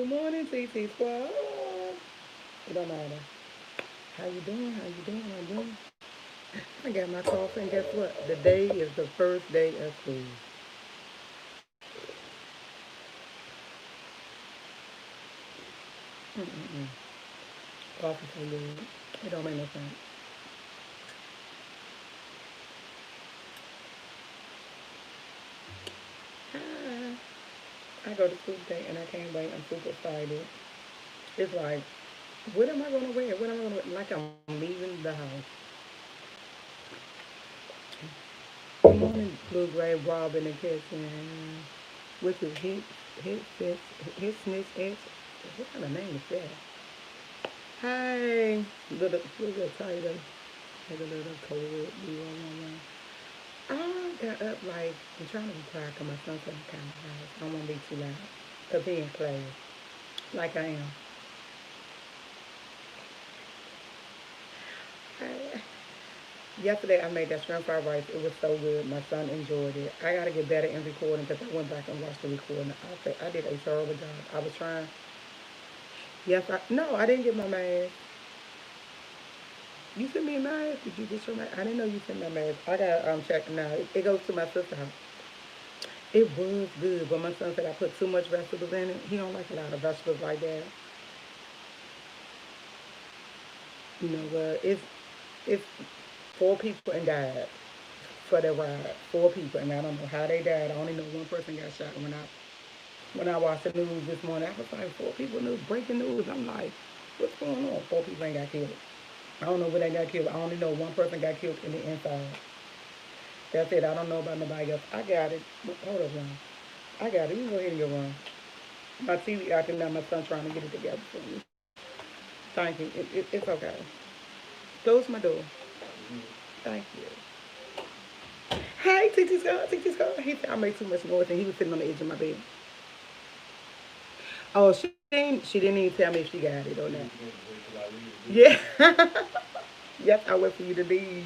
Good morning, TT Squad. It don't matter. How you doing? How you doing? I'm doing. I got my coffee, and guess what? The day is the first day of school. Mm-mm-mm. Coffee so good. It don't make no sense. Hi. I go to school today, and I can't wait. I'm super excited. It's like, what am I gonna wear? What am I gonna wear? Like I'm leaving the house. Good morning, Blue Gray Rob in the kitchen. Which is his, his, Smith X. What kind of name is that? Hey, little tighter, had a little cold. I got up like I'm trying to be quiet because my son's kind of loud. I don't want to be too loud because he in class like I am. I, Yesterday I made that shrimp fried rice. It was so good. My son enjoyed it. I got to get better in recording because I went back and watched the recording. I did a terrible job. I was trying. Yes, no, I didn't get my mask. You sent me a mask? Did you get your mask? I didn't know you sent me a mask. I got check now. It goes to my sister's house. It was good, but my son said I put too much vegetables in it. He don't like a lot of vegetables like that. You know what? It's four people and died for the ride. Four people, and I don't know how they died. I only know one person got shot when I watched the news this morning. I was like, four people news, breaking news. I'm like, what's going on? Four people ain't got killed. I don't know where they got killed. I only know one person got killed in the inside. That's it. I don't know about nobody else. I got it. Hold up, Ron. I got it. You can go ahead and go on. My TV acting now. My son trying to get it together for me. Thank you. It's okay. Close my door. Thank you. Hey, TT Scott. TT Scott. He said I make too much noise, and he was sitting on the edge of my bed. Oh, she didn't even tell me if she got it or not. Yeah. Yes, I wait for you to leave.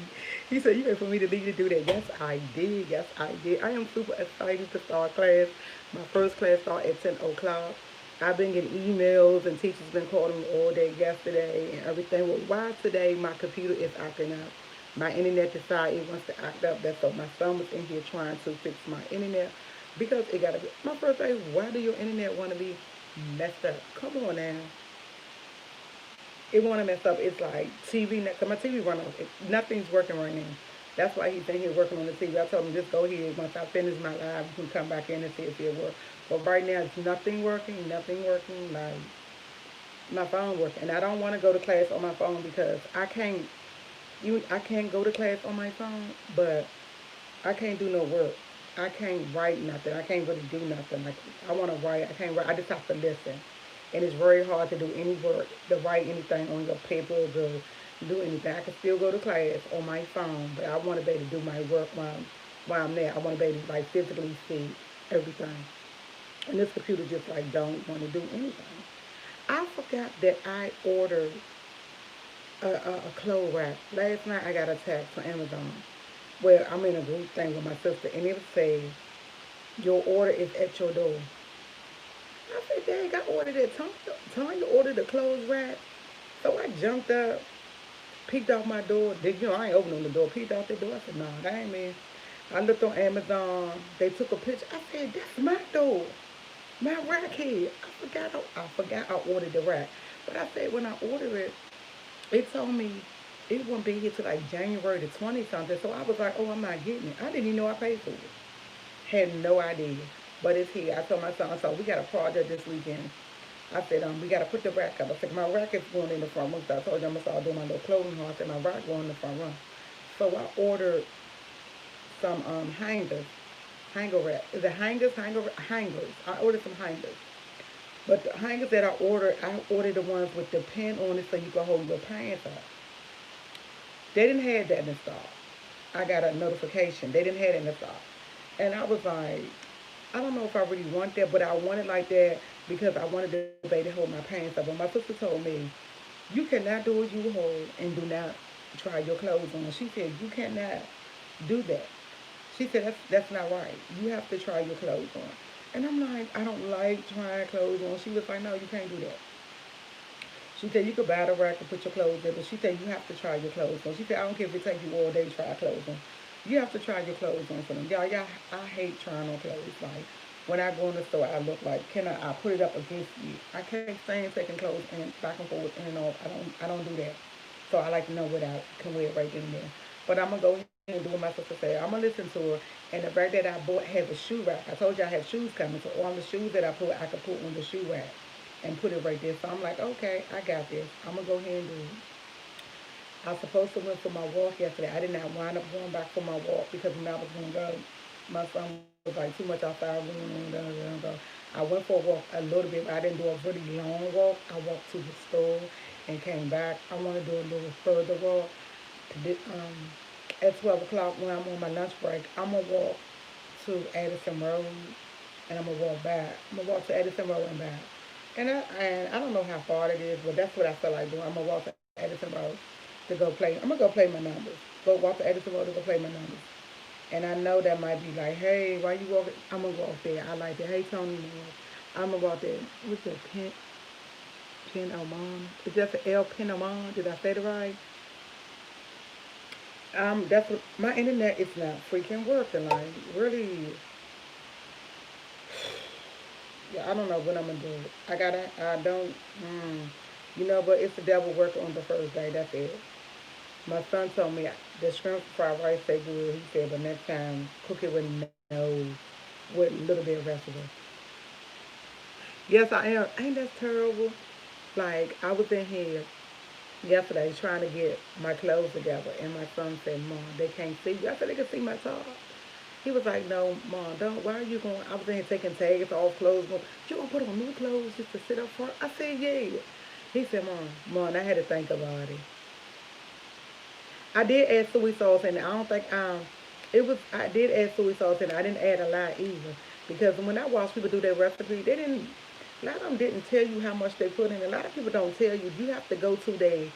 He said, you wait for me to leave to do that. Yes, I did. Yes, I did. I am super excited to start class. My first class start at 10 o'clock. I've been getting emails and teachers been calling me all day yesterday and everything. Well, why today my computer is acting up? My internet decided it wants to act up. That's so my son was in here trying to fix my internet because it got to be. My first day, why do your internet want to be messed up? Come on now. It want to mess up. It's like TV. Cause my TV run off. Nothing's working right now. That's why he's in here working on the TV. I told him just go ahead. Once I finish my live, you can come back in and see if it works. But right now, it's nothing working. Nothing working. Like my phone working, and I don't want to go to class on my phone because I can't. I can't go to class on my phone, but I can't do no work. I can't write nothing. I can't really do nothing. Like I want to write. I can't write. I just have to listen. And it's very hard to do any work, to write anything on your paper, to do anything. I can still go to class on my phone, but I want to be able to do my work while I'm there. I want to be able to like physically see everything. And this computer just like don't want to do anything. I forgot that I ordered a clothes rack. Last night I got a text from Amazon where I'm in a group thing with my sister, and it says your order is at your door. I said, Dang, I ordered it. Tanya ordered the clothes rack. So I jumped up, peeked out my door. I ain't opening the door. Peeked out the door. I said, nah, that ain't me. I looked on Amazon. They took a picture. I said, that's my door. My rack here. I forgot I ordered the rack. But I said when I ordered it, it told me it wouldn't be here till like January the 20 something. So I was like, oh, I'm not getting it. I didn't even know I paid for it. Had no idea. But it's here. I told my son, so we got a project this weekend. I said, we got to put the rack up. I said, my rack is going in the front room. So I told you I'm going to start doing my little clothing haul. I said, my rack going in the front room. So I ordered some hangers, hanger rack. Is it hangers? I ordered some hangers. But the hangers that I ordered the ones with the pin on it so you can hold your pants up. They didn't have that in stock. I got a notification. They didn't have it in stock. And I was like, I don't know if I really want that, but I want it like that because I wanted the baby to hold my pants up. But my sister told me, you cannot do a U-haul and do not try your clothes on. She said, you cannot do that. She said, that's not right. You have to try your clothes on. And I'm like, I don't like trying clothes on. She was like, no, you can't do that. She said you could buy the rack and put your clothes in, but she said you have to try your clothes on. She said I don't care if it takes you all day to try clothes on. You have to try your clothes on for them. Y'all, I hate trying on clothes. Like when I go in the store, I look like can I put it up against you. I can't stand taking clothes and back and forth in and off. I don't do that. So I like to know what I can wear right then and there. But I'm gonna go ahead and do what my sister said. I'm gonna listen to her. And the rack that I bought has a shoe rack. I told you I have shoes coming, so all the shoes that I could put on the shoe rack and put it right there. So I'm like, okay, I got this. I'm gonna go ahead and do it. I was supposed to went for my walk yesterday. I did not wind up going back for my walk because when I was gonna go, my son was like too much outside. I went for a walk a little bit, but I didn't do a really long walk. I walked to the store and came back. I want to do a little further walk. At 12 o'clock when I'm on my lunch break, I'm gonna walk to Addison Road and I'm gonna walk back. I'm gonna walk to Edison Road and back. And I don't know how far it is, but that's what I feel like doing. I'm gonna walk to Edison Road to go play. I'm gonna go play my numbers. Go walk to Edison Road to go play my numbers. And I know that might be like, hey, why you walking? I'm gonna walk there. I like that. Hey Tony, I'm gonna walk there. What's the Pin Oman? Is that the El Pin Oman? Did I say it right? That's what my internet is not freaking working. Like really, yeah, I don't know what I'm gonna do. I don't, but it's the devil working on the first day. That's it. My son told me the shrimp fried rice they good. He said, but next time cook it with a little bit of vegetable. Yes, I am. Ain't that terrible? Like I was in here yesterday trying to get my clothes together, and my son said, "Mom, they can't see you." I said, "They can see my top." He was like, "No, Mom, don't. Why are you going?" I was in here taking tags off clothes. Going, you gonna put on new clothes just to sit up front? I said, "Yeah." He said, Mom, I had to think about it. I did add soy sauce in it. I don't think it was. I did add soy sauce in it. I didn't add a lot either because when I watch people do their recipe, they didn't. A lot of them didn't tell you how much they put in. A lot of people don't tell you. You have to go to they.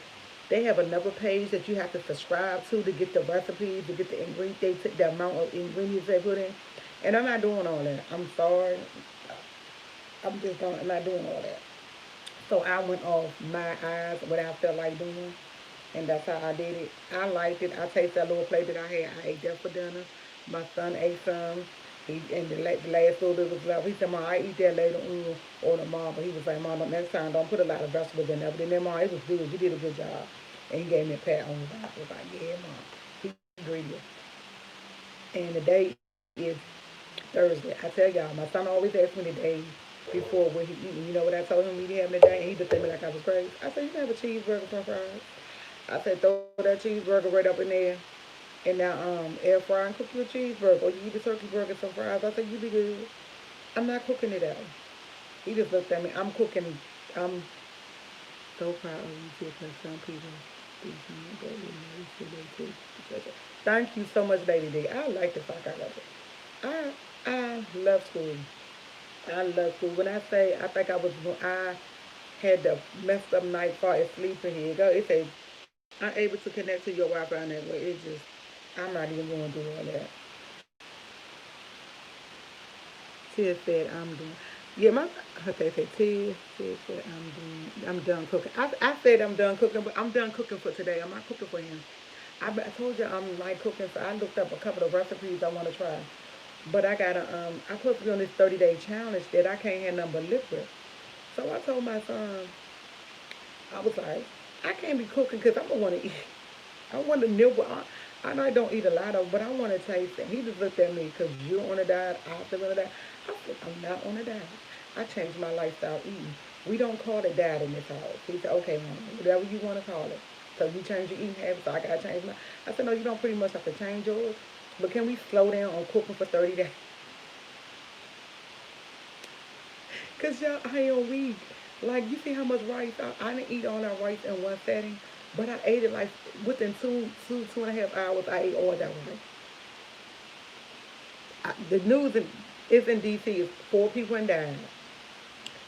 They have another page that you have to subscribe to get the recipes, to get the ingredients, the amount of ingredients they put in. And I'm not doing all that. I'm sorry. I'm not doing all that. So I went off my eyes, what I felt like doing. And that's how I did it. I liked it. I tasted that little plate that I had. I ate that for dinner. My son ate some. And the last little bit was left. He said, Mom, I eat that later on or tomorrow. But he was like, Mom, next time don't put a lot of vegetables in there. But then, Mom, it was good. You did a good job. And he gave me a pat on the back. I was like, yeah, Mom. He agreed. And the day is Thursday. I tell y'all, my son always asks me the day before what he eating. You know what I told him we having today? And he looked at me like I was crazy. I said, you can have a cheeseburger, some fries. I said, throw that cheeseburger right up in there. And now air fry and cook you a cheeseburger. Or you eat a turkey burger, some fries. I said, you be good. I'm not cooking it out. He just looked at me. I'm so proud of you because some people do something go with me. Thank you so much, Lady D. I like the fuck out of it. I love school. I love school. When I say I think I had the messed up night far as sleeping here. Go, it says I'm able to connect to your Wi-Fi network. It just, I'm not even going to do all that. Tia said I'm doing. Yeah, my okay. Said Tia said I'm doing. I'm done cooking. I said I'm done cooking, but I'm done cooking for today. I'm not cooking for him. I told you I'm like cooking. So I looked up a couple of recipes I want to try. But I gotta I put me on this 30-day challenge that I can't have nothing but liquid. So I told my son, I was like, I can't be cooking because I'm gonna want to eat. I want to nibble. I know I don't eat a lot of, but I want to taste it. He just looked at me because you're on a diet. I'm still on a diet. I said, I'm not on a diet. I changed my lifestyle eating. We don't call it diet in this house. He said, okay, mom, whatever you want to call it. So you change your eating habits, so I gotta change my. I said, no, you don't pretty much have to change yours. But can we slow down on cooking for 30 days? Cause y'all, I ain't weak. Like you see how much rice I didn't eat all that rice in one setting, but I ate it like within two and a half hours. I ate all that rice. The news is in D.C. is 4 people died.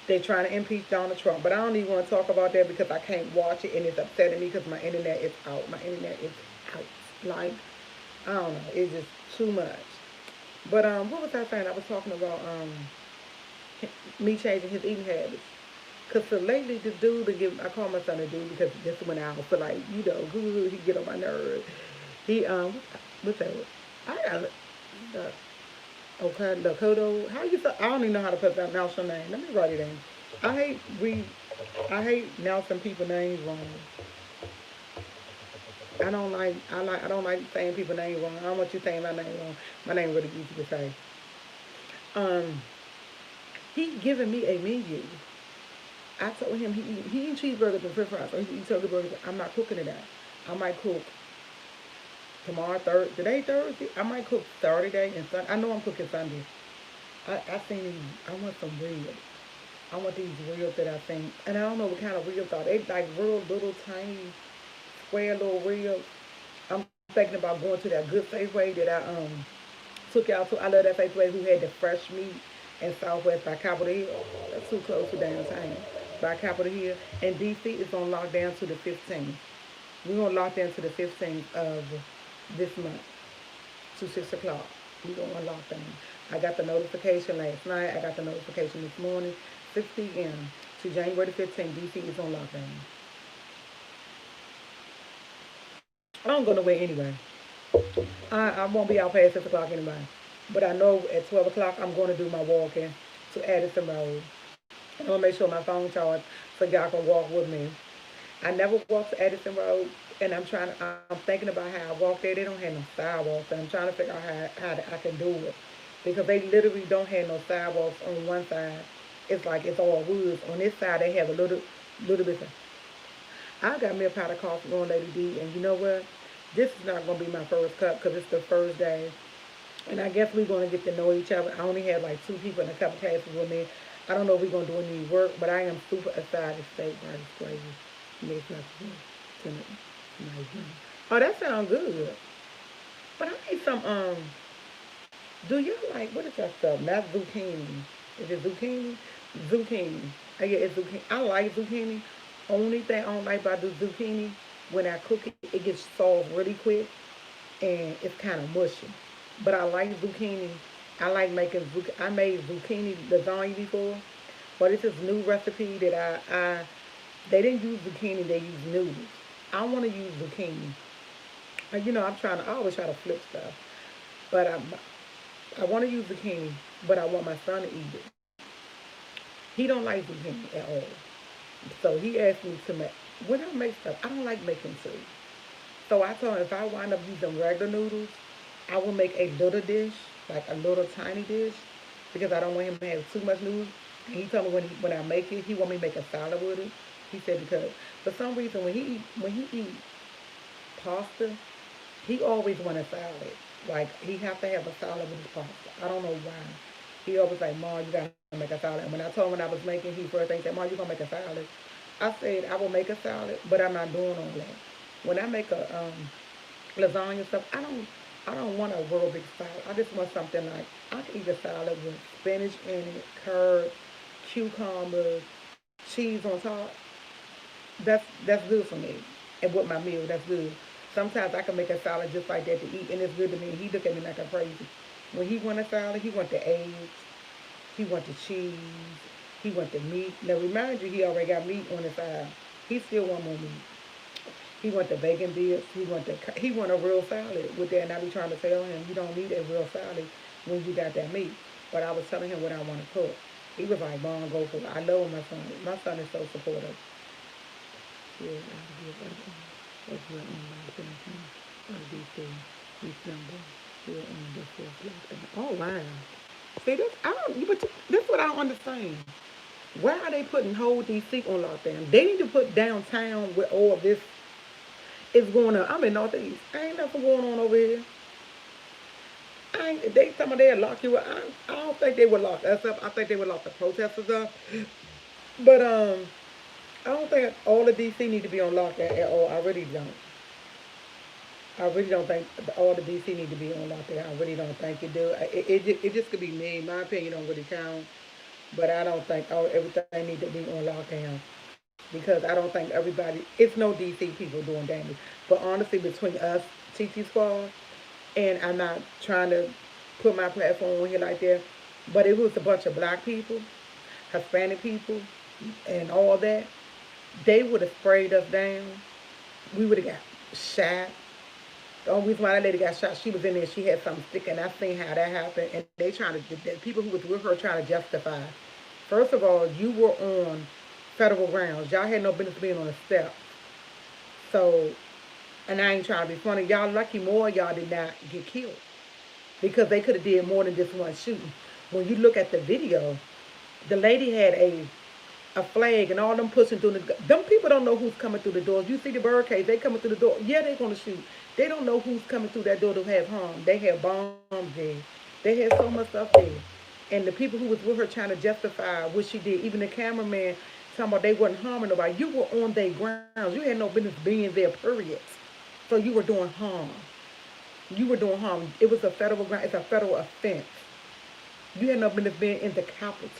They're trying to impeach Donald Trump, but I don't even want to talk about that because I can't watch it and it's upsetting me because my internet is out. My internet is out. Like I don't know, it's just too much. But what was I saying? I was talking about. me changing his eating habits. Cause so lately this dude been giving, I call my son a dude because this when I feel like, he get on my nerves. He what's that? I got okay, Lakoto. How you say? I don't even know how to pronounce your name. Let me write it in. I hate re I hate announcing people's names wrong. I don't like saying people's names wrong. I don't want you saying my name wrong. My name really easy to say. Um, he giving me a menu. I told him he eat cheeseburgers and french fries. Or he eat turkey burgers. I'm not cooking it out. I might cook tomorrow, today Thursday. I might cook Saturday and Sunday. I know I'm cooking Sunday. I think I want some ribs. I want these ribs that I think, and I don't know what kind of ribs are. They like real little tiny square little ribs. I'm thinking about going to that good Safeway that I took y'all to. I love that Safeway who had the fresh meat in Southwest by Capitol Hill. That's too close to downtown. By Capitol Hill. And DC is on lockdown to the 15th. We're going to lock down to the 15th of this month to 6 o'clock. We're going on lockdown. I got the notification last night. I got the notification this morning. 6 p.m. to January the 15th. DC is on lockdown. I don't go nowhere anyway. I won't be out past 6 o'clock anyway. But I know at 12 o'clock I'm going to do my walking to Addison Road. I'm going to make sure my phone charged so y'all can walk with me. I never walked to Addison Road, and I'm thinking about how I walk there. They don't have no sidewalks, and I'm trying to figure out how I can do it. Because they literally don't have no sidewalks on one side. It's like it's all woods. On this side, they have a little bit of. I got me a pot of coffee on Lady D, and you know what? This is not going to be my first cup because it's the first day. And I guess we're going to get to know each other. I only had like two people in a couple classes with me. I don't know if we're going to do any work, but I am super excited to say God is crazy. Makes nothing tonight. Oh, that sounds good. But I need some, do you like, what is that stuff? Not zucchini. Is it zucchini? Zucchini. Yeah, it's zucchini. I like zucchini. Only thing I don't like about the zucchini, when I cook it, it gets soft really quick and it's kind of mushy. But I like zucchini. I like making zucchini. I made zucchini lasagna before, but it's this new recipe that they didn't use zucchini, they used noodles. I want to use zucchini. I always try to flip stuff, but I want to use zucchini, but I want my son to eat it. He don't like zucchini at all. So he asked me to make, when I make stuff, I don't like making soup. So I told him if I wind up using regular noodles, I will make a little dish, like a little tiny dish, because I don't want him to have too much noodles. And he told me when I make it, he want me to make a salad with it. He said because for some reason when he eat pasta, he always want a salad. Like he have to have a salad with his pasta. I don't know why. He always like, Mom, you gotta make a salad. And when I told him when I was making, he first thing said, Mom, you gonna make a salad? I said I will make a salad, but I'm not doing all that. When I make a lasagna stuff, I don't want a real big salad. I just want something like I can eat a salad with spinach in it, curd, cucumbers, cheese on top. That's good for me. And with my meal, that's good. Sometimes I can make a salad just like that to eat, and it's good to me. He look at me like I'm crazy. When he want a salad, he want the eggs, he want the cheese, he want the meat. Now remind you, he already got meat on his side. He still want more meat. He want the bacon bits. He want a real salad with that. And I be trying to tell him you don't need a real salad when you got that meat. But I was telling him what I want to cook. He was like, "Mom, go for it." I love my son. My son is so supportive. Yeah, that's what I'm thinking. December. We're on the fourth lockdown. Oh wow. See this? I don't. But this is what I don't understand. Why are they putting whole DC on lockdown? They need to put downtown where all this is going on. I'm in Northeast. Ain't nothing going on over here. They some of they'll lock you up. I don't think they would lock us up. I think they would lock the protesters up. But I don't think all of DC need to be on lockdown at all. I really don't. I really don't think all the DC need to be on lockdown. I really don't think it do. It just could be me. My opinion don't really count. But I don't think everything need to be on lockdown because I don't think everybody. It's no DC people doing damage. But honestly, between us, TT Squad, and I'm not trying to put my platform on here like that, but it was a bunch of black people. Hispanic people, and all that, they would have sprayed us down. We would have got shot. The only reason why that lady got shot, she was in there. She had something sticking. I seen how that happened, and they trying to the people who was with her trying to justify. First of all, you were on federal grounds. Y'all had no business being on the steps. So, and I ain't trying to be funny. Y'all lucky more y'all did not get killed because they could have did more than just one shooting. When you look at the video, the lady had a flag and all them pushing through them people don't know who's coming through the doors. You see the barricades, they coming through the door. Yeah, they gonna shoot. They don't know who's coming through that door to have harm. They had bombs there. They had so much stuff there. And the people who was with her trying to justify what she did, even the cameraman talking about they wasn't harming nobody. You were on their grounds. You had no business being there, period. So you were doing harm. You were doing harm. It was a federal ground. It's a federal offense. You had no business being in the capital.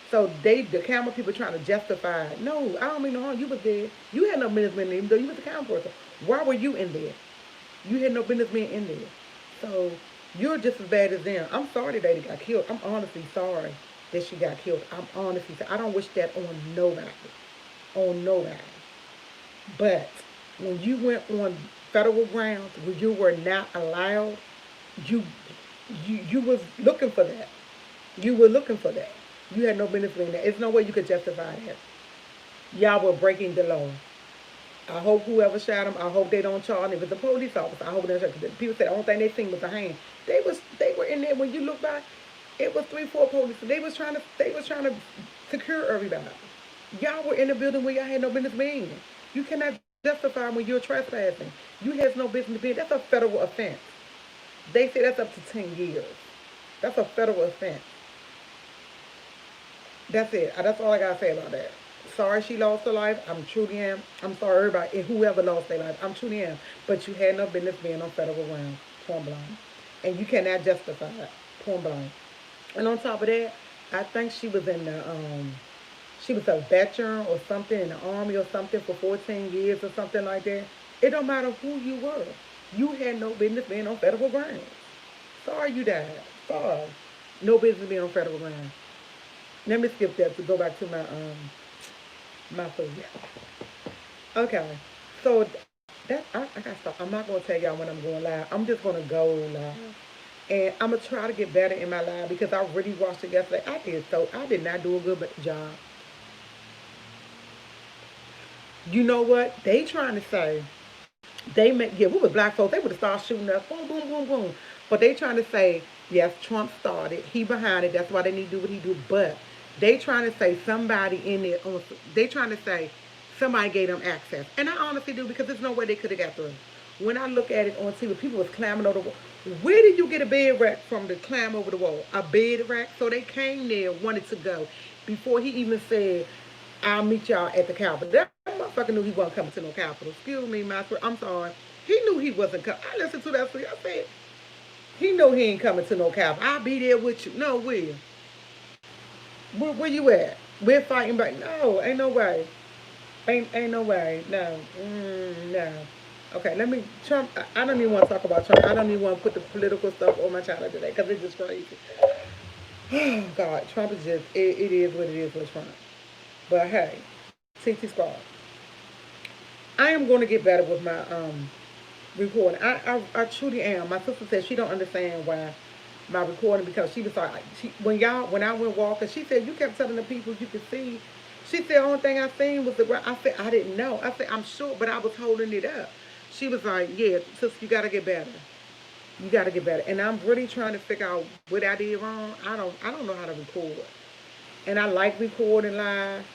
So the camera people trying to justify. No, I don't mean no harm. You was there. You had no business being there, even though you was the camera person. Why were you in there? You had no business being in there. So you're just as bad as them. I'm sorry that lady got killed. I'm honestly sorry that she got killed. I'm honestly sorry. I don't wish that on nobody. On nobody. But when you went on federal grounds where you were not allowed, you you was looking for that. You were looking for that. You had no business doing that. There's no way you could justify that. Y'all were breaking the law. I hope whoever shot him, I hope they don't charge him. If it's a police officer, I hope they don't charge him. People said the only thing they seen was a hand. They were in there when you look back, it was 3, 4 police. They was trying to secure everybody. Y'all were in the building where y'all had no business being. You cannot justify when you're trespassing. You has no business being. That's a federal offense. They say that's up to 10 years. That's a federal offense. That's it. That's all I gotta say about that. Sorry she lost her life. I'm truly am. I'm sorry everybody and whoever lost their life. I'm truly am. But you had no business being on federal ground. Point blank. And you cannot justify it. Point blank. And on top of that, I think she was in the she was a veteran or something in the army or something for 14 years or something like that. It don't matter who you were. You had no business being on federal ground. Sorry you died. Sorry. No business being on federal ground. Let me skip that to go back to my food. Okay. So I gotta stop. I'm not gonna tell y'all when I'm going live. I'm just gonna go live. And I'm gonna try to get better in my live because I really watched it yesterday. I did not do a good job. You know what? They trying to say we were black folks, they would have started shooting us, boom, boom, boom, boom. But they trying to say, yes, Trump started, he behind it, that's why they need to do what he do. But they trying to say somebody in there, they trying to say somebody gave them access. And I honestly do because there's no way they could have got through. When I look at it on TV, people was climbing over the wall. Where did you get a bed rack from to climb over the wall? A bed rack? So they came there, wanted to go, before he even said, I'll meet y'all at the Capitol. That motherfucker knew he wasn't coming to no Capitol. Excuse me, my friend. I'm sorry. He knew he wasn't coming. I listened to that. I said, he know he ain't coming to no Capitol. I'll be there with you. No, where? Where you at? We're fighting back. No, ain't no way. Ain't no way. No. No. Okay, let me, Trump, I don't even want to talk about Trump. I don't even want to put the political stuff on my channel today because it's just crazy. Oh, God. Trump is just, it is what it is with Trump. But hey, CT Squad. I am going to get better with my recording. I truly am. My sister said she don't understand why my recording because she was like when I went walking, she said you kept telling the people you could see. She said the only thing I seen was the ground. I said I didn't know. I said I'm sure, but I was holding it up. She was like, yeah, sister, you gotta get better. You gotta get better. And I'm really trying to figure out what I did wrong. I don't know how to record. And I like recording live.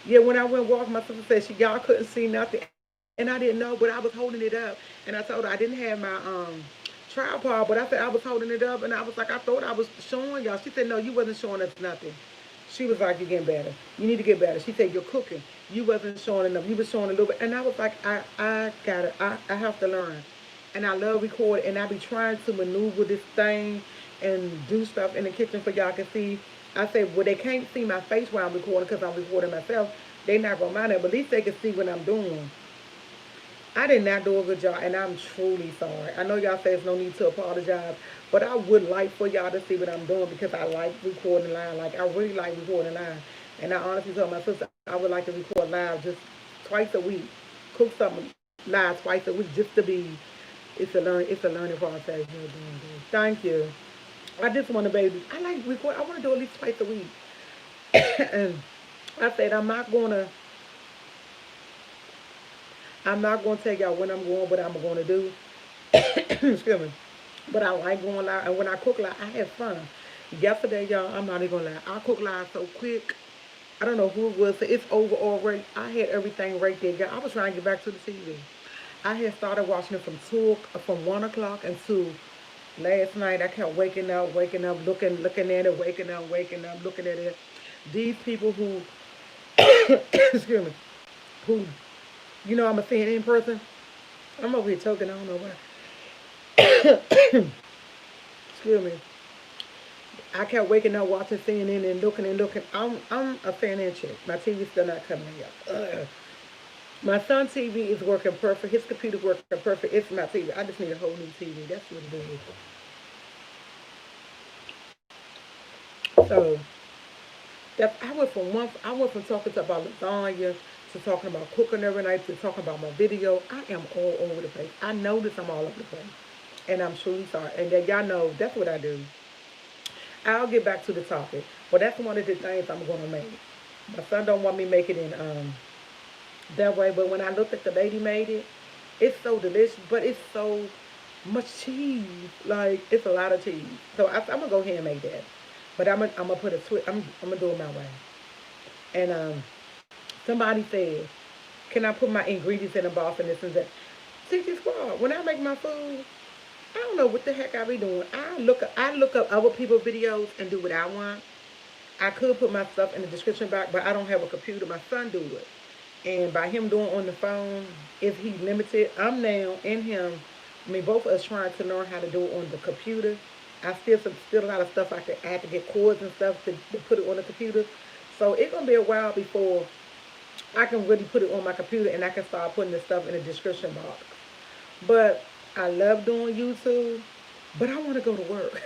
Yeah, when I went walking, my sister said y'all couldn't see nothing, and I didn't know, but I was holding it up, and I told her I didn't have my tripod, but I said I was holding it up, and I was like I thought I was showing y'all. She said no, you wasn't showing us nothing. She was like you're getting better. You need to get better. She said you're cooking. You wasn't showing enough. You was showing a little bit, and I was like I got it. I have to learn, and I love recording, and I be trying to maneuver this thing and do stuff in the kitchen for y'all can see. I said, well, they can't see my face while I'm recording because I'm recording myself. They not going to mind it, but at least they can see what I'm doing. I did not do a good job, and I'm truly sorry. I know y'all say there's no need to apologize, But I would like for y'all to see what I'm doing because I like recording live. Like I really like recording live. And I honestly told my sister I would like to record live just twice a week. Cook something live twice a week just to be. It's a learning process. You're doing good. Thank you. I just want to baby. I like record. I want to do at least twice a week. And I said I'm not gonna tell y'all when I'm going, what I'm gonna do. Excuse me. But I like going live, and when I cook live, I have fun. Yesterday, y'all, I'm not even gonna lie. I cooked live so quick. I don't know who it was. So it's over already. I had everything right there. Girl, I was trying to get back to the TV. I had started watching it from 1 o'clock until last night. I kept waking up, looking at it, waking up, looking at it. These people who, excuse me, who, I'm a CNN person. I'm over here choking. I don't know why. Excuse me. I kept waking up watching CNN and looking and looking. I'm a CNN chick. My TV's still not coming in yet. My son's TV is working perfect. His computer's working perfect. It's my TV. I just need a whole new TV. That's what it is. So I went from talking about lasagna to talking about cooking every night to talking about my video. I am all over the place. I notice I'm all over the place. And I'm truly sorry. And that y'all know that's what I do. I'll get back to the topic. But that's one of the things I'm gonna make. My son don't want me making it that way, but when I look at the lady made it, it's so delicious, but it's so much cheese. Like it's a lot of cheese. So I'm gonna go ahead and make that. But I'm gonna put a twist. I'm gonna do it my way. And somebody said, "Can I put my ingredients in a box and this and that?" TG Squad. When I make my food, I don't know what the heck I be doing. I look up other people's videos and do what I want. I could put my stuff in the description box, but I don't have a computer. My son do it. And by him doing on the phone, if he limited, I'm now in him. I mean, both of us trying to learn how to do it on the computer. I still a lot of stuff I have to get cords and stuff to put it on the computer. So it's gonna be a while before I can really put it on my computer and I can start putting the stuff in the description box. But I love doing YouTube, but I want to go to work.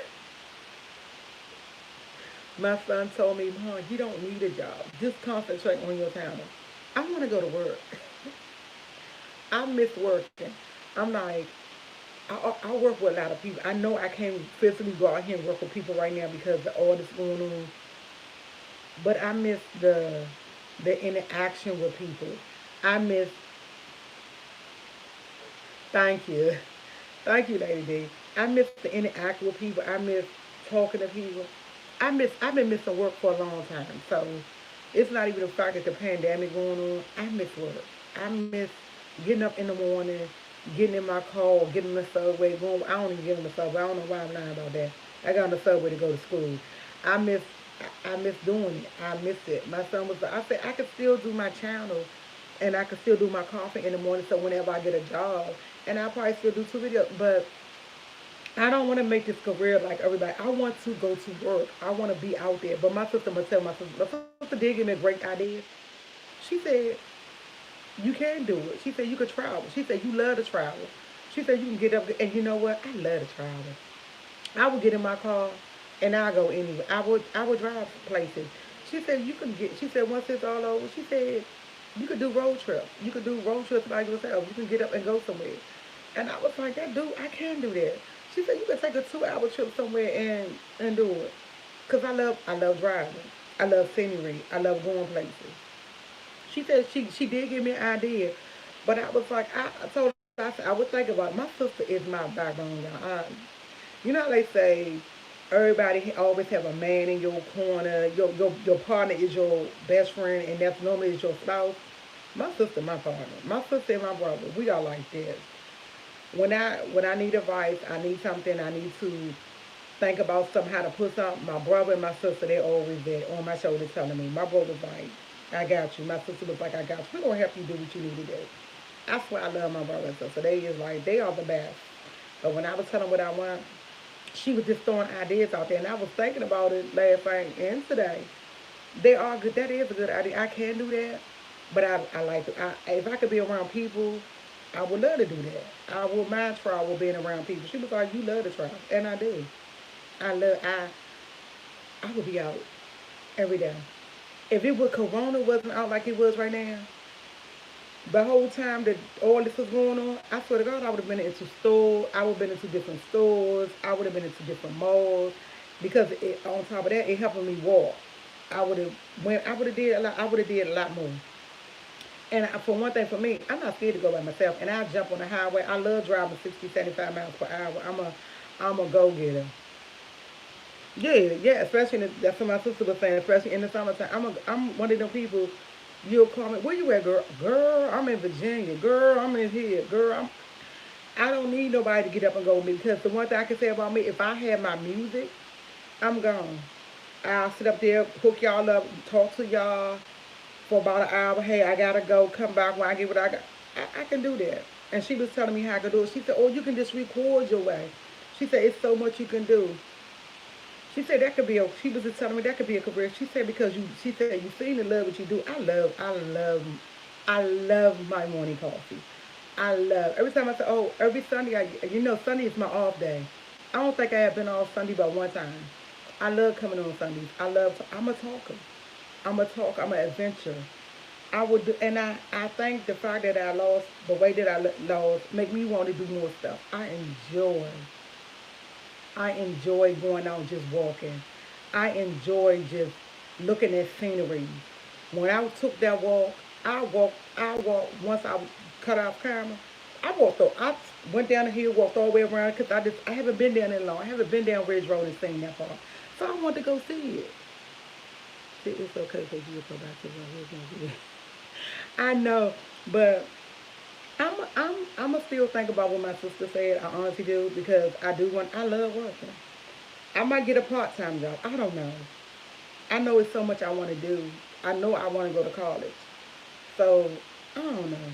My son told me, Mom, you don't need a job. Just concentrate on your talent. I want to go to work. I miss working. I'm like, I work with a lot of people. I know I can't physically go out here and work with people right now because of all this going on. But I miss the interaction with people. I miss, thank you. Thank you, Lady D. I miss the interaction with people. I miss talking to people. I've been missing work for a long time. So it's not even the fact that the pandemic going on. I miss work. I miss getting up in the morning, getting in my car, getting in the subway, going. I don't even get in the subway. I don't know why I'm lying about that. I got on the subway to go to school. I miss I miss doing it. I miss it. My son was like, I said I could still do my channel and I could still do my coffee in the morning so whenever I get a job and I'll probably still do 2 videos. But I don't want to make this career like everybody. I want to go to work. I want to be out there. But my sister, I'm going to tell my sister did give me a great idea. She said, you can do it. She said, you could travel. She said, you love to travel. She said, you can get up. And you know what? I love to travel. I would get in my car and I go anywhere. I would drive places. She said, you can get, she said, once it's all over, she said, you could do road trips. You could do road trips by yourself. You can get up and go somewhere. And I was like, that dude, I can do that. She said, you can take a 2 hour trip somewhere and do it. Because I love driving. I love scenery. I love going places. She said she did give me an idea. But I was like, I told her, I said, I would think about it. My sister is my backbone, y'all. You know how they say everybody always have a man in your corner. Your partner is your best friend, and that's normally is your spouse. My sister, my partner. My sister and my brother. We are like this. When I need advice, I need something, I need to think about something, how to put something. My brother and my sister, they always there on my shoulder telling me. My brother's like, I got you. My sister was like, I got you. We're gonna help you do what you need to do. That's why I love my brother and sister. They is like, they are the best. But when I was telling what I want, she was just throwing ideas out there, and I was thinking about it last night and today. They are good. That is a good idea. I can do that, but I like it. If I could be around people I would love to do that. I would mind travel being around people. She was like, you love to travel. And I do. I would be out every day. If it was Corona wasn't out like it was right now, the whole time that all this was going on, I swear to God, I would have been into stores. I would have been into different stores. I would have been into different malls because on top of that, it helped me walk. I would have I would have did a lot. I would have did a lot more. And for one thing, for me, I'm not scared to go by myself. And I jump on the highway. I love driving 60, 75 miles per hour. I'm a go getter. Yeah, yeah. Especially that's what my sister was saying. Especially in the summertime, I'm one of them people. You'll call me. Where you at, girl? Girl, I'm in Virginia. Girl, I'm in here. Girl, I don't need nobody to get up and go with me because the one thing I can say about me, if I have my music, I'm gone. I'll sit up there, hook y'all up, talk to y'all for about an hour. Hey, I gotta go. Come back when I get what I got. I can do that. And she was telling me how I could do it. She said, "Oh, you can just record your way." She said, "It's so much you can do." She said that could be a. She was just telling me that could be a career. She said because you. She said you seem to love what you do. I love my morning coffee. I love every time I say, oh, every Sunday. Sunday is my off day. I don't think I have been off Sunday but one time. I love coming on Sundays. I'm a talker. I'm a talker. I'm an adventurer. I would do, and I think the fact that I lost the way that I lost make me want to do more stuff. I enjoy going out just walking. I enjoy just looking at scenery. When I took that walk, I walked once I cut off camera. I went down the hill, walked all the way around because I haven't been down there long. I haven't been down Ridge Road and seen that far. So I wanted to go see it. See, it's okay because you go back to what I know, but I'ma still think about what my sister said. I honestly do because I love working. I might get a part time job. I don't know. I know it's so much I want to do. I know I want to go to college. So I don't know.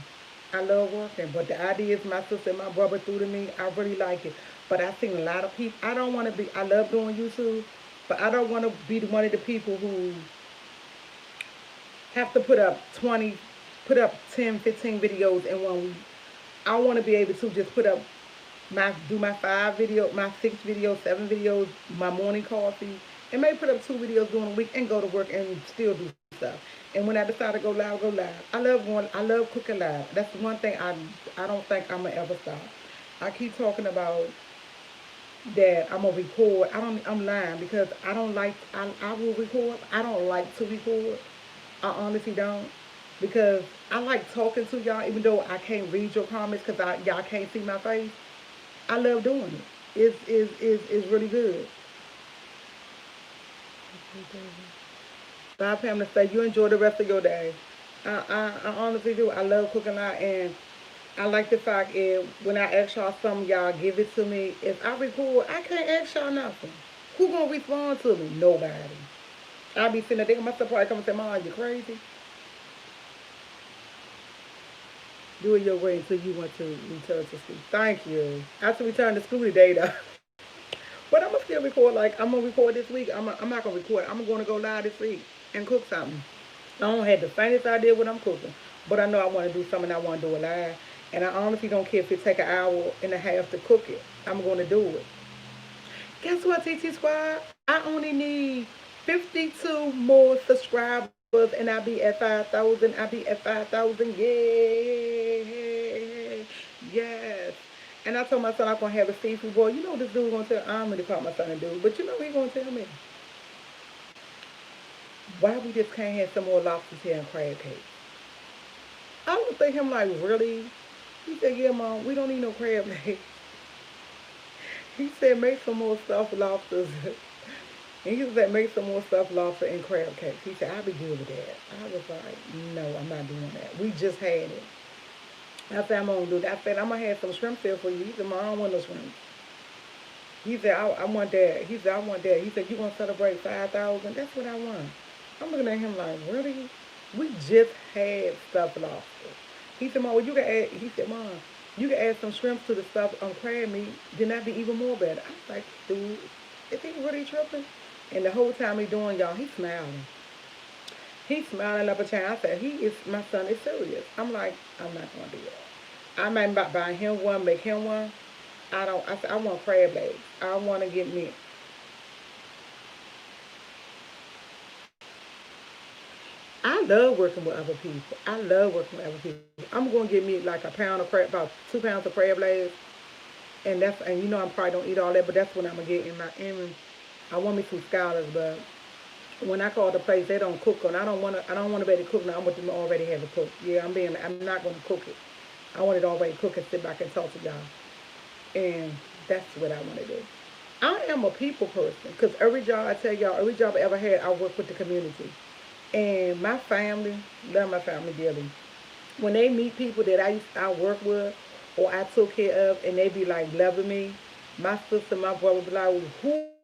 I love working, but the ideas my sister and my brother threw to me, I really like it. But I've seen a lot of people. I don't want to be. I love doing YouTube, but I don't want to be one of the people who have to put up 10, 15 videos in 1 week. I want to be able to just do my 5 video, my 6 videos, 7 videos, my morning coffee, and maybe put up 2 videos during the week and go to work and still do stuff. And when I decide to go live, go live. I love cooking live. That's the one thing I don't think I'm gonna ever stop. I keep talking about that I'm gonna record. I'm lying because I will record. I don't like to record. I honestly don't because I like talking to y'all even though I can't read your comments because y'all can't see my face. I love doing it. It's really good. Bye, Pamela. Say you enjoy the rest of your day. I honestly do. I love cooking out, and I like the fact is when I ask y'all something, y'all give it to me. If I record, I can't ask y'all nothing. Who gonna respond to me? Nobody. I'll be sitting there thinking myself probably come and say, "Mom, you crazy? Do it your way until you want to return to school." Thank you. I have to return to school today though. But I'm gonna still record. Like I'm gonna record this week. I'm not gonna record. I'm gonna go live this week and cook something. I don't have the faintest idea what I'm cooking, but I know I want to do something. I want to do it live, and I honestly don't care if it take an hour and a half to cook it. I'm gonna do it. Guess what, TT Squad? I only need 52 more subscribers, and I'll be at 5,000. I'll be at 5,000. Yay! Yes. And I told my son I'm gonna have a seafood boy. You know this dude gonna tell. I'm gonna call my son a dude, but you know he gonna tell me why we just can't have some more lobster tail and crab cakes. I would think him like really. He said, "Yeah, mom, we don't need no crab cakes." He said, "Make some more stuffed lobsters." And he said, "Make some more stuffed lobster and crab cakes." He said, "I'll be good with that." I was like, "No, I'm not doing that. We just had it." I said, "I'm gonna do that." I said, "I'm gonna have some shrimp there for you." He said, "Mom, I don't want no shrimp." He said, I want that. He said, "I want that." He said, "You gonna celebrate 5,000?" That's what I want. I'm looking at him like, really? We just had stuffed lobster. He said, "Mom, well, you can add." He said, "Mom, you can add some shrimp to the stuff on crab meat. Then that'd be even more better." I was like, "Dude, is he really tripping?" And the whole time he doing y'all, he's smiling. He's smiling up a chain. I said, my son is serious. I'm like, I'm not gonna do that. I might buy him one, make him one. I don't. I said I want crab legs. I want to get me. I love working with other people. I love working with other people. I'm gonna get me like a pound of crab, about 2 pounds of crab legs, and I'm probably don't eat all that, but that's what I'm gonna get in my in. I want me some scallops, but when I call the place, they don't cook on. I don't want to be able to cook now. I want them to already have it cooked. Yeah, I'm not gonna cook it. I want it already cooked and sit back and talk to y'all, and that's what I want to do. I am a people person because every job I tell y'all, every job I ever had, I work with the community. And my family, love my family dearly. When they meet people that I work with or I took care of and they be like loving me, my sister, my brother be like,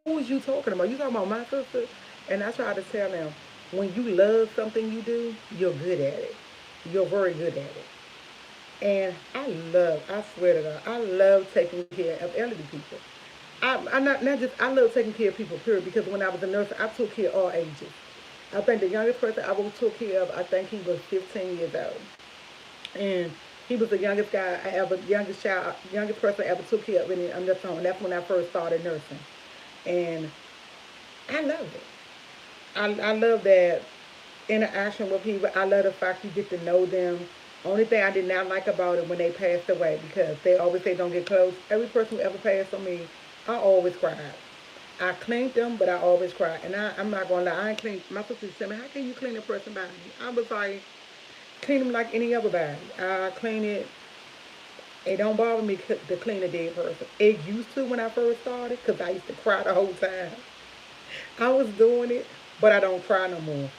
who's you talking about? You talking about my sister? And I try to tell them, when you love something you do, you're good at it. You're very good at it. And I swear to God, I love taking care of elderly people. I not just I love taking care of people, period. Because when I was a nurse, I took care of all ages. I think the youngest person I ever took care of, I think he was 15 years old, and he was the youngest guy I ever, youngest person I ever took care of in the home. That's when I first started nursing, and I loved it. I love that interaction with people. I love the fact you get to know them. Only thing I did not like about it when they passed away, because they always say don't get close. Every person who ever passed on me, I always cried. I cleaned them, but I always cried. And I'm not gonna lie, I ain't clean. My sister said, "Man, how can you clean a person body?" I was like, clean them like any other body. I clean it. It don't bother me to clean a dead person. It used to when I first started, because I used to cry the whole time. I was doing it, but I don't cry no more.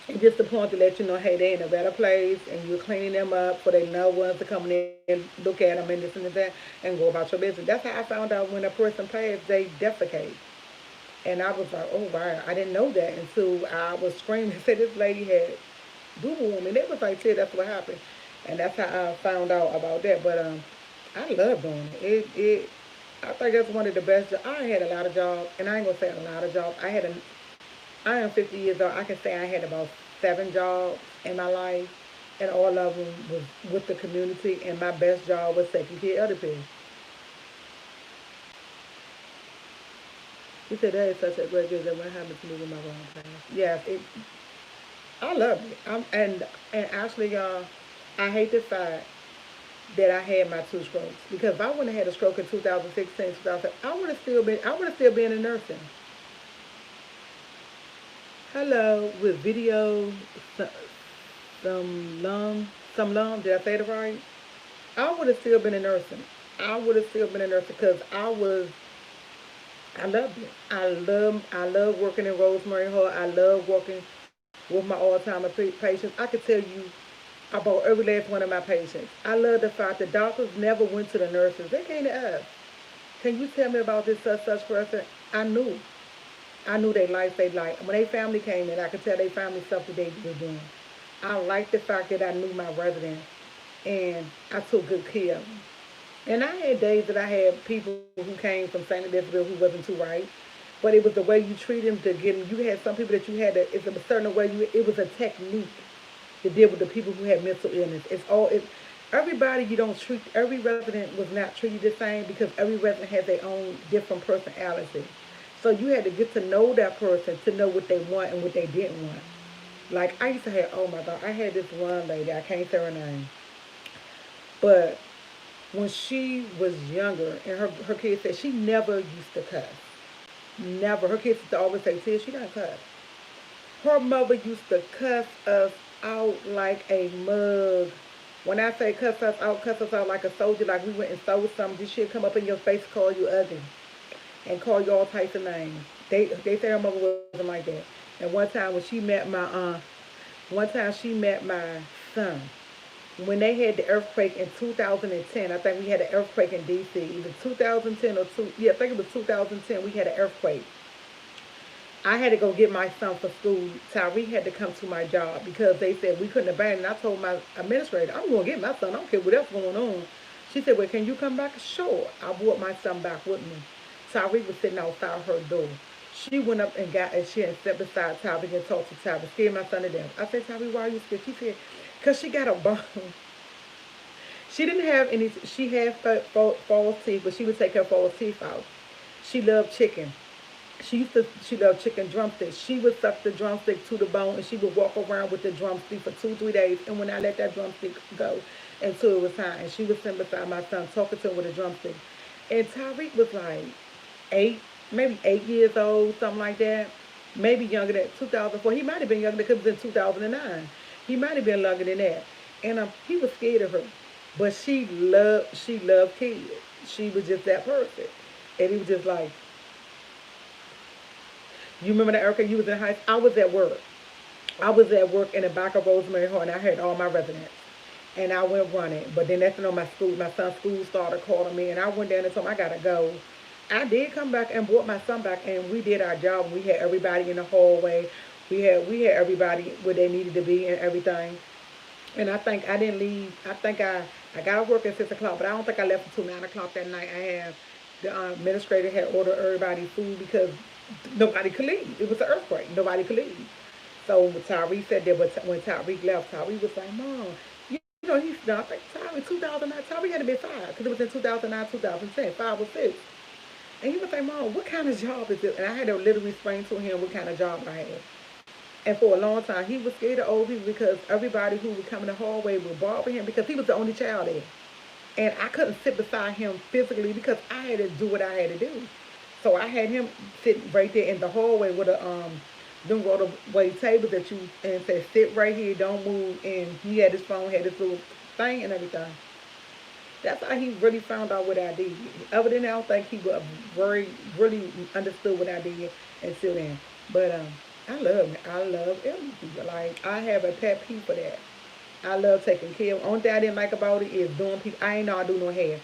It's just the point to let you know, hey, they in a better place, and you're cleaning them up for their loved ones to come in and look at them and this and that, and go about your business. That's how I found out when a person passed, they defecate. And I was like, oh wow, I didn't know that until I was screaming and said this lady had boo boo on me. They was like, "Said that's what happened," and that's how I found out about that. But I love doing it. I think that's one of the best. I had a lot of jobs, and I ain't gonna say a lot of jobs. I am 50 years old. I can say I had about 7 jobs in my life, and all of them was with the community. And my best job was taking care of other people. You said that is such a great deal that what happened to me with my wrong past. Yes, I love it. And actually, y'all, I hate the fact that I had my 2 strokes, because if I wouldn't have had a stroke in 2016, 2000, I would have still been in nursing. Hello, with video, some lung, some lung. Did I say it right? I would have still been in nursing. I would have still been in nursing because I loved it. I love working in Rosemary Hall. I love working with my Alzheimer's patients. I could tell you about every last one of my patients. I love the fact the doctors never went to the nurses. They came to us. Can you tell me about this such person? I knew. I knew their life, they life. When their family came in, I could tell their family stuff that they were doing. I liked the fact that I knew my residents and I took good care of them. And I had days that I had people who came from St. Elizabeth who wasn't too right. But it was the way you treat them to get them. You had some people that you had to, it's a certain way it was a technique to deal with the people who had mental illness. Everybody you don't treat, every resident was not treated the same, because every resident has their own different personality. So you had to get to know that person to know what they want and what they didn't want. Like I used to have, oh my God, I had this one lady, I can't say her name, but when she was younger, and her kids said she never used to cuss. Never. Her kids used to always say, "Sis, she don't cuss." Her mother used to cuss us out like a mug. When I say cuss us out like a soldier, like we went and stole something, this shit come up in your face, call you ugly, and call you all types of names. They say her mother wasn't like that. And one time she met my son. When they had the earthquake in 2010, I think we had an earthquake in D.C. Either 2010 or yeah, I think it was 2010. We had an earthquake. I had to go get my son for school. Tyree had to come to my job because they said we couldn't abandon. I told my administrator, I'm going to get my son. I don't care what else going on. She said, well, can you come back? Sure. I brought my son back with me. Tyree was sitting outside her door. She went up and got, and she had stepped beside Tyree and talked to Tyree, scared my son to death. I said, Tyree, why are you scared? She said, because she got a bone. She didn't have any. She had false teeth, but she would take her false teeth out. She loved chicken. She loved chicken drumsticks. She would suck the drumstick to the bone, and she would walk around with the drumstick for 2 3 days. And when I let that drumstick go until it was time, and she was sitting beside my son talking to him with a drumstick, and Tyreek was like 8, maybe 8 years old, something like that. Maybe younger than 2004. He might have been younger because it was in 2009. He might have been younger than that. And he was scared of her, but she loved kids. She was just that person, and he was just like, you remember that, Erica? You was in high school. I was at work. I was at work in the back of Rosemary Hall, and I had all my residents. And I went running. But then that's when my son's school started calling me, and I went down and told him I gotta go. I did come back and brought my son back, and we did our job. We had everybody in the hallway. We had everybody where they needed to be and everything. And I think I didn't leave. I got off work at 6 o'clock, but I don't think I left until 9 o'clock that night. I have the administrator had ordered everybody food because nobody could leave. It was an earthquake. Nobody could leave. So Tyree said that, but when Tyree left, Tyree was like, "Mom, you know, he's not." I think Tyree 2009. Tyree had to be 5 because it was in 2009, 2010, 5 or 6. And he was like, "Mom, what kind of job is this?" And I had to literally explain to him what kind of job I had. And for a long time, he was scared of old people because everybody who would come in the hallway would bother him because he was the only child there. And I couldn't sit beside him physically because I had to do what I had to do. So I had him sit right there in the hallway with a them rotaway tables that you and said sit right here, don't move. And he had his phone, had his little thing and everything. That's how he really found out what I did. Other than that, I don't think he was very really understood what I did until then. But I love elderly people. Like I have a pet peeve for that. I love taking care of. Only thing I didn't like about it is doing people. I ain't know I do no hair.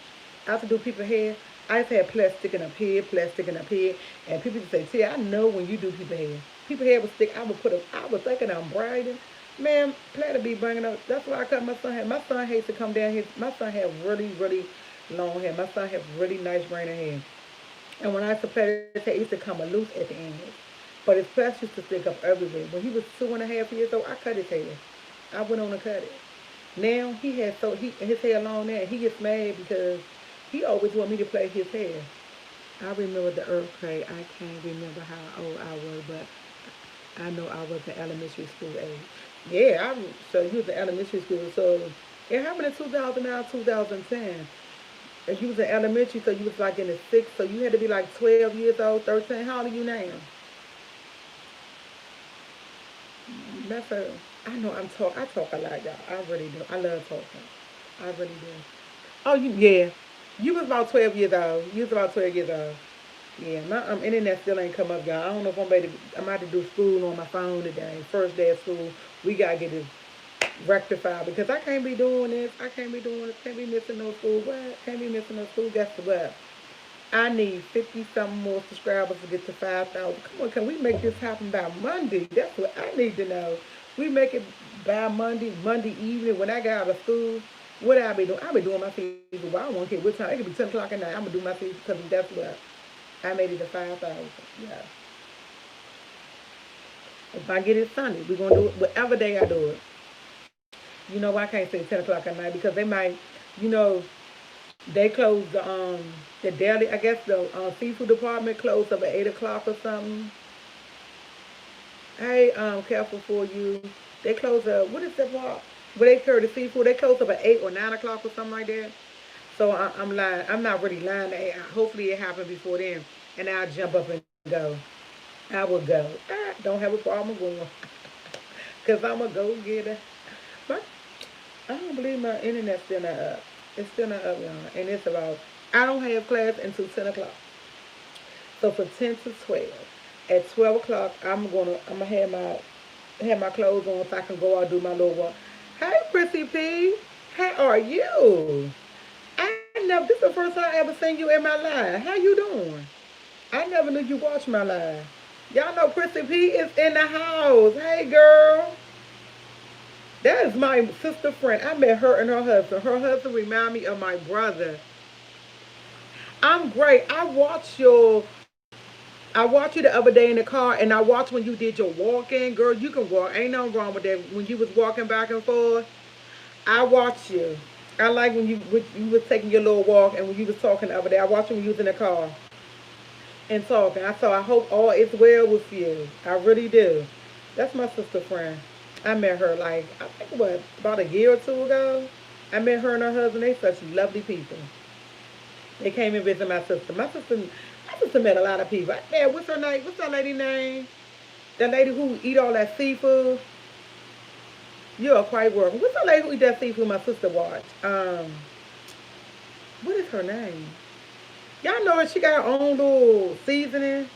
I have to do people hair. I used to have plastic up here, plastic up here, and people used to say, "See, I know when you do people hair. People hair would stick. I would put a. I was thinking I'm braiding. Man, Platter be bringing up. That's why I cut my son hair. My son hates to come down here. My son had really, really long hair. My son had really nice braided hair. And when I used to play his hair, it used to come loose at the end. But his plaits used to stick up everywhere. When he was 2.5 years old, I cut his hair. I went on to cut it. Now his hair long now. He gets mad because he always want me to play his hair. I remember the earthquake. I can't remember how old I was, but I know I was in elementary school age. Yeah, so you was in elementary school. So it happened in 2009, 2010. And you was in elementary, so you was like in the sixth, so you had to be like 12 years old, 13. How old are you now? That's a, I know I talk a lot, y'all. I really do. I love talking. I really do. Oh, yeah. You was about 12 years old. You was about 12 years old. Yeah, my internet still ain't come up, y'all. I don't know if I'm about to do school on my phone today. First day of school. We gotta get this rectified because I can't be doing this. I can't be doing this. Can't be missing no school. What? Can't be missing no school. Guess what? I need 50 something more subscribers to get to 5,000. Come on, can we make this happen by Monday? That's what I need to know. We make it by Monday evening when I get out of school. What I be doing? I be doing my fever. Well, I don't care what time. It could be 10 o'clock at night. I'm gonna do my fever because that's what I made it to 5,000. Yeah. If I get it Sunday, we're gonna do it whatever day I do it. You know why I can't say 10 o'clock at night because they might, you know, they close the deli. I guess the seafood department closed up at 8 o'clock or something. Hey, careful for you. They close up. What is that part? Where they carry the seafood? They close up at 8 or 9 o'clock or something like that. So I'm lying. I'm not really lying. Hopefully it happened before then, and I'll jump up and go. I will go. I don't have a problem going, cause I'm a go getter. But I don't believe my internet's still not up. It's still not up, y'all. And it's about. I don't have class until 10 o'clock. So for 10 to 12, at 12 o'clock, I'm gonna have my clothes on so I can go out and do my little walk. Hey, Prissy P, how are you? I never. This is the first time I ever seen you in my life. How you doing? I never knew you watched my live. Y'all know Prissy P is in the house. Hey, girl. That is my sister friend. I met her and her husband. Her husband remind me of my brother. I'm great. I watched you the other day in the car, and I watched when you did your walking. Girl, you can walk. Ain't nothing wrong with that. When you was walking back and forth, I watched you. I like when you was taking your little walk and when you was talking the other day. I watched when you was in the car and talking. I hope all is well with you. I really do. That's my sister friend. I met her like I think what about a year or two ago. I met her and her husband. They such lovely people. They came and visited my sister met a lot of people. Yeah, what's her name? What's that lady name? The lady who eat all that seafood. You're quite welcome. What's that lady who eat that seafood? My sister watched. What is her name? Y'all know her. She got her own little seasoning.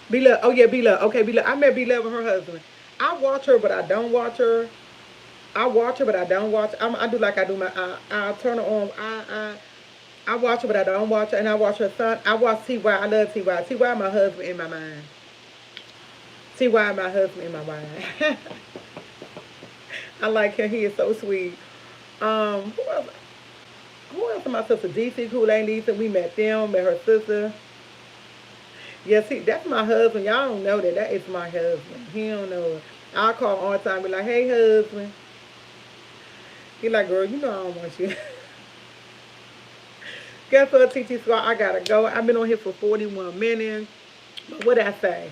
B Love. Oh yeah, B Love. Okay, B Love. I met B Love and her husband. I watch her, but I don't watch her. I watch her, but I don't watch. I do like I do my. I turn her on. I watch her, but I don't watch her. And I watch her son. I watch Ty. I love Ty. Ty, my husband in my mind. Ty, my husband in my mind. I like him. He is so sweet. Who else? Who else? My sister DC Kool Aid Lisa. We met them. Met her sister. Yeah, see, that's my husband. Y'all don't know that. That is my husband. He don't know. I call him all the time. Be like, hey, husband. He like, girl, you know I don't want you. Guess what, TT Squad? I gotta go. I've been on here for 41 minutes. But what I say?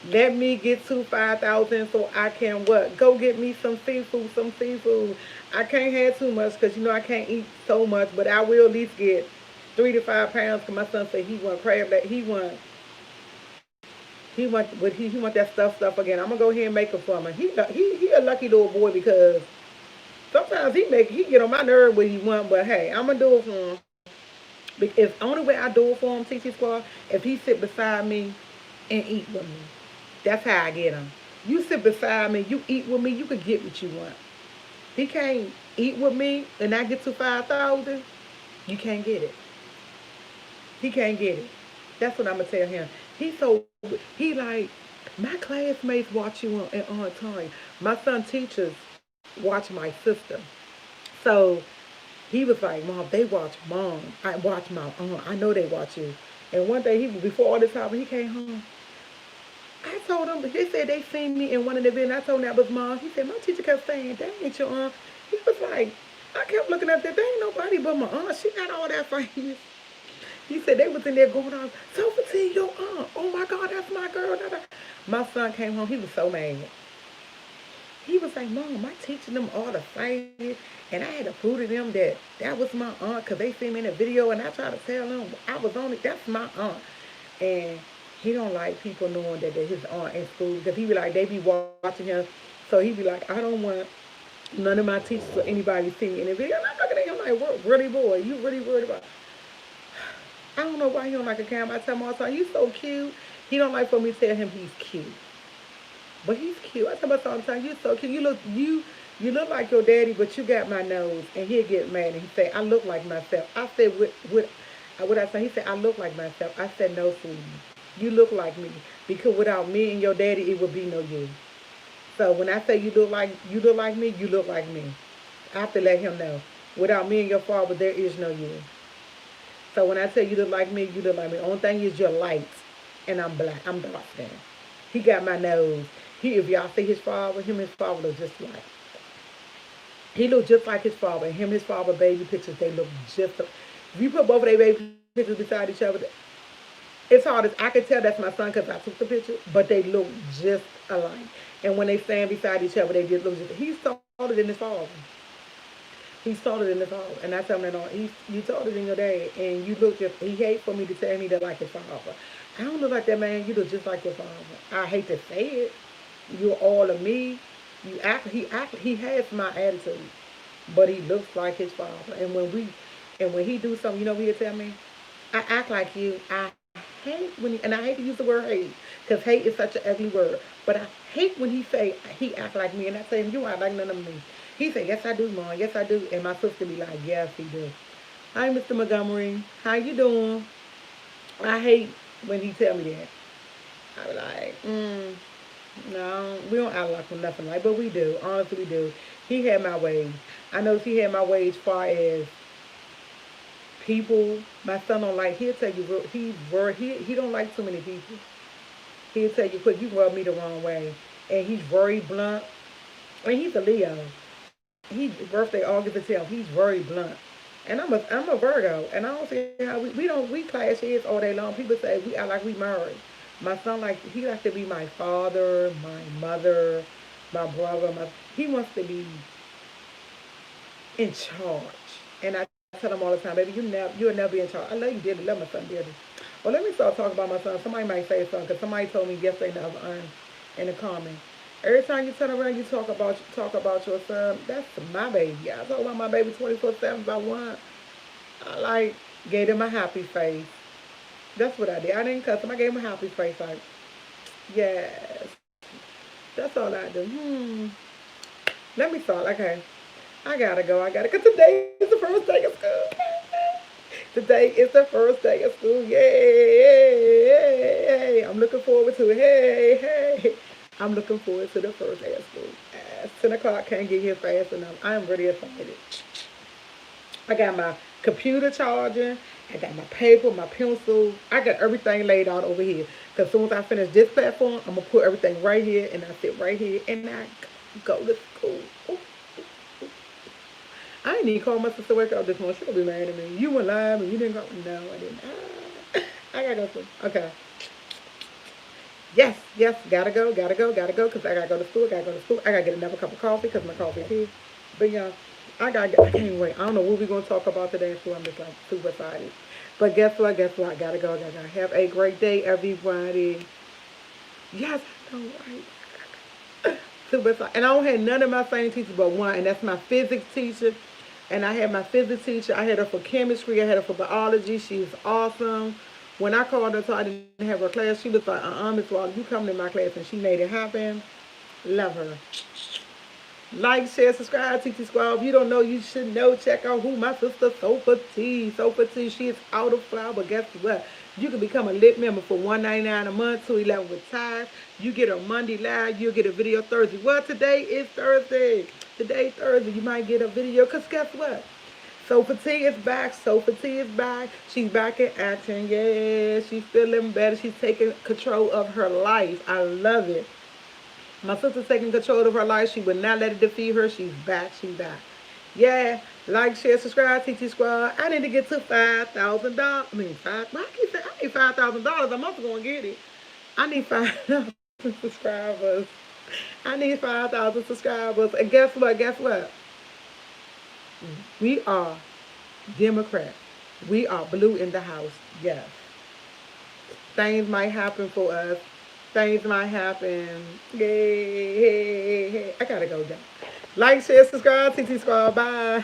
Let me get to 5,000 so I can what? Go get me some seafood, some seafood. I can't have too much because you know I can't eat so much, but I will at least get 3 to 5 pounds. Cause my son said he want crab that he want that stuff again. I'm gonna go ahead and make it for him. He a lucky little boy because sometimes he get on my nerve when he want, but hey, I'm gonna do it for him. If only way I do it for him, TT Squad, if he sit beside me and eat with me. That's how I get him. You sit beside me, you eat with me, you can get what you want. He can't eat with me and I get to 5,000, you can't get it. He can't get it. That's what I'm gonna tell him. He like my classmates watch you on time. My son teachers watch my sister. So he was like, Mom, they watch mom. I watch my aunt. I know they watch you. And one day before all this happened, he came home. I told him, they said they seen me in one of the events. I told him that was mom. He said, my teacher kept saying, that ain't your aunt. He was like, I kept looking up there, there ain't nobody but my aunt. She got all that famous. He said they was in there going on, Sophie, your aunt. Oh my God, that's my girl. My son came home. He was so mad. He was like, Mom, I teaching them all the fighting, and I had to prove to them that that was my aunt because they seen me in a video, and I tried to tell them I was on it. That's my aunt. And he don't like people knowing that they're his aunt in school because he be like, they be watching him. So he be like, I don't want none of my teachers or anybody to see me in a video. And I'm looking at him like, really, boy, you really worried about I don't know why he don't like a camera. I tell him all the time, he's so cute. He don't like for me to tell him he's cute. But he's cute. I tell myself all the time, you're so cute. You look like your daddy, but you got my nose. And he'll get mad and he say, I look like myself. I said, what I say? He said, I look like myself. I said, no, sweetie. You look like me. Because without me and your daddy, it would be no you. So when I say you look like me, you look like me. I have to let him know. Without me and your father, there is no you. So when I tell you look like me, you look like me. The only thing is you're light and I'm black. I'm dark skinned. He got my nose. If y'all see his father, him and his father look just like. He look just like his father. And him and his father baby pictures, they look just like. If you put both of their baby pictures beside each other, it's hard as I can tell that's my son because I took the picture, but they look just alike. And when they stand beside each other, they just look just. He's taller than his father. He's taller than his father. And I tell him that you taller than your dad. And you look just, he hate for me to tell me that like his father. I don't look like that man. You look just like your father. I hate to say it. You're all of me. He has my attitude. But he looks like his father. And when he do something, you know what he'll tell me? I act like you. I hate and I hate to use the word hate. Because hate is such an ugly word. But I hate when he say he act like me. And I say, you act like none of me. He said, yes, I do, Mom. Yes, I do. And my sister be like, yes, he do. Hi, Mr. Montgomery. How you doing? I hate when he tell me that. I be like, no, we don't act like nothing like, but we do. Honestly, we do. He had my ways. I know he had my ways as far as people. My son don't like. He'll tell you he don't like too many people. He'll tell you quick. You rub me the wrong way, and he's very blunt. And he's a Leo. He birthday August the 10th. He's very blunt. And I'm a Virgo, and I don't see how we clash heads all day long. People say we act like we married. My son he likes to be my father, my mother, my brother. He wants to be in charge. And I tell him all the time, baby, you'll never be in charge. I love you dearly, love my son dearly. Well, let me start talking about my son. Somebody might say something because somebody told me yesterday in the comment. Every time you turn around, you talk about your son. That's my baby. I talk about my baby 24/7 if I want. I gave him a happy face. That's what I did. I didn't cuss him. I gave him a happy face. Like, yes, that's all I do. Let me start. Okay, I gotta go. Cause today is the first day of school. Today is the first day of school. Yay! I'm looking forward to it. Hey! I'm looking forward to the first day of school. 10 o'clock can't get here fast enough. I am really excited. I got my computer charging. I got my paper, my pencil. I got everything laid out over here. Because as soon as I finish this platform, I'm going to put everything right here. And I sit right here. And I go to school. Ooh. I ain't even call my sister wake up this morning. She'll be mad at me. You went live and you didn't go. No, I didn't. I gotta go to. Okay. Yes. Gotta go. Because I gotta go to school. I gotta get another cup of coffee because my coffee is here. But y'all, I can't wait. I don't know what we're gonna talk about today. So I'm just super excited. But guess what? I gotta go. Have a great day, everybody. Yes. All right. Super excited. And I don't have none of my same teachers but one, and that's my physics teacher. And I had my physics teacher. I had her for chemistry. I had her for biology. She was awesome. When I called her, so I didn't have her class, she was like, Miss Wallace, you come to my class. And she made it happen. Love her. Like, share, subscribe, TT Squad. If you don't know, you should know. Check out who my sister, Sofa T. Sofa T, she is out of flour, but guess what? You can become a lit member for $1.99 a month, $2.11 with ties. You get a Monday live. You'll get a video Thursday. Well, today is Thursday. Today's Thursday. You might get a video, because guess what? Sofa T is back. Sofa T is back. She's back in action. Yeah, she's feeling better. She's taking control of her life. I love it. My sister's taking control of her life. She would not let it defeat her. She's back. Yeah. Like, share, subscribe, TT Squad. I need to get to $5,000. I mean, why I keep saying I need $5,000? I'm also going to get it. I need 5,000 subscribers. I need 5,000 subscribers. And guess what? We are Democrat. We are blue in the house. Yes. Things might happen for us. Things might happen. Hey. I gotta go down. Like, share, subscribe, TT Squad. Bye.